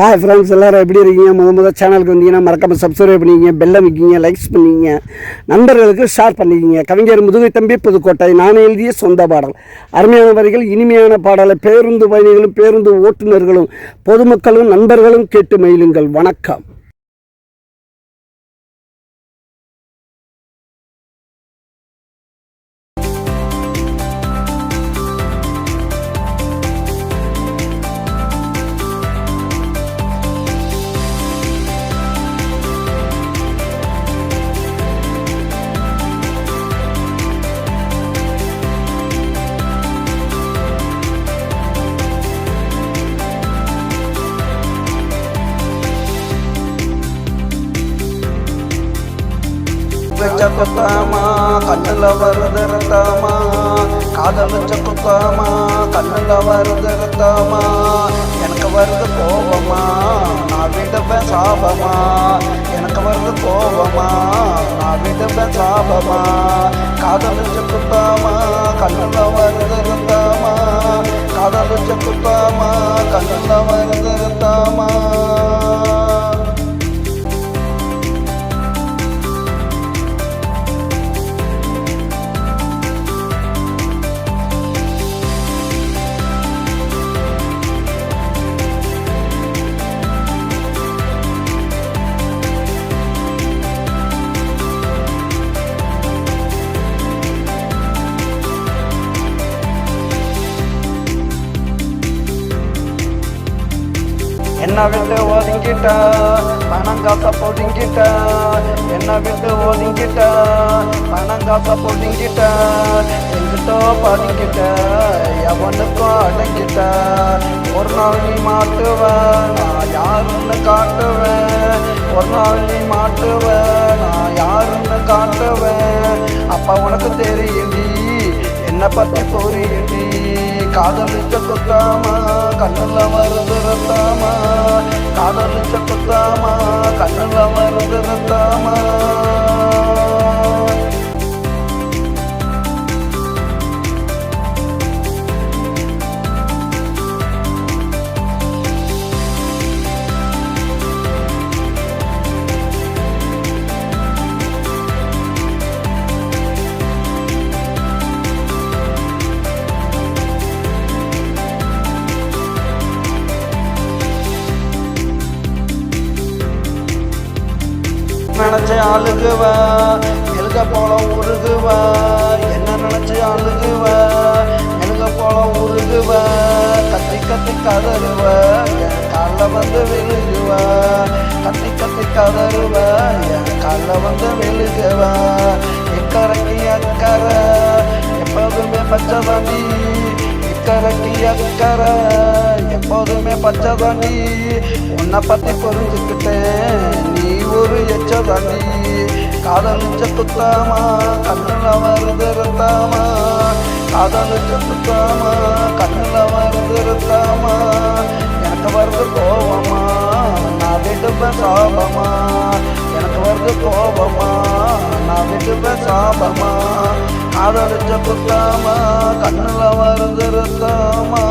Hi friends, எல்லோரும் எப்படி இருக்கீங்க? முதல் சேனலுக்கு வந்தீங்கன்னா மறக்காமல் சப்ஸ்கிரைப் பண்ணிக்கிங்க, பெல்லை வைக்கிங்க, லைக்ஸ் பண்ணிக்கிங்க, நண்பர்களுக்கு ஷேர் பண்ணிக்கிங்க. கவிஞர் முதுகை தம்பி புதுக்கோட்டை. நான் எழுதிய சொந்த பாடல். அருமையான வரிகள், இனிமையான பாடலை பேருந்து பயணிகளும் பேருந்து ஓட்டுநர்களும் பொதுமக்களும் நண்பர்களும் கேட்டு மகிழுங்கள். வணக்கம். வச்ச குத்தாமா கண்ணுல வருதரத்தாமா, காதல் வச்ச குத்தாமா கண்ணுல வருதரத்தாமா, எனக்கு வருது கோபமா நான் விடுவேன் சாபமா, எனக்கு வருது கோபமா நான் விடுவேன் சாபமா, காதல் வச்ச குத்தாமா கண்ணுல வருதரத்தாமா, காதல் வச்ச குத்தாமா கண்ணுல வருதரத்தாமா. என்ன விட்டு ஒதுங்கிட்டா பணம் காசை பொடுங்கிட்டா, என்ன விட்டு ஒதுங்கிட்டா பணம் காசை பொடுங்கிட்டா, எங்கிட்டோ பதுங்கிட்ட எவனுக்கும் அடங்கிட்ட, ஒரு நாள் நீ மாட்டுவேன் நான் யாருன்னு காட்டுவேன், ஒரு நாள் நீ மாட்டுவேன் நான் யாருன்னு காட்டுவேன், அப்ப உனக்கு தெரியுண்டி என்னை பத்தி புரியுண்டி, காதலிச்ச குத்தாமா கண்ணுல வருது ரத்தாமா, காதலிச்ச குத்தாமா கண்ணுல வருது ரத்தாமா. நினைச்சு அழுகுவ எழுக போல உருகுவ, என்ன நினைச்சு அழுகுவ எழுக போல உருகுவ, கத்தி கத்தி கதறுவ என் கால வந்து விழுகுவ, கத்தி கத்தி கதறுவ என் கால வந்து விழுகுவ, இக்கரைக்கு அக்கறை எப்போதுமே பச்சை தண்ணி, இக்கரைக்கு அக்கறை எப்போதுமே பச்சை தண்ணி, உன்னை பத்தி புரிஞ்சுக்கிட்டேன் நீ ஒரு எச்ச தண்ணி, காதலிச்ச குத்தாமா கண்ணுல வருது ரத்தாமா, காதலிச்ச குத்தாமா கண்ணுல வருது ரத்தாமா, எனக்கு வருது கோபமா நான் விடுவேன் சாபமா, எனக்கு வருது கோபமா நான் விடுவேன் சாபமா, காதலிச்ச குத்தாமா கண்ணுல வருது ரத்தாமா.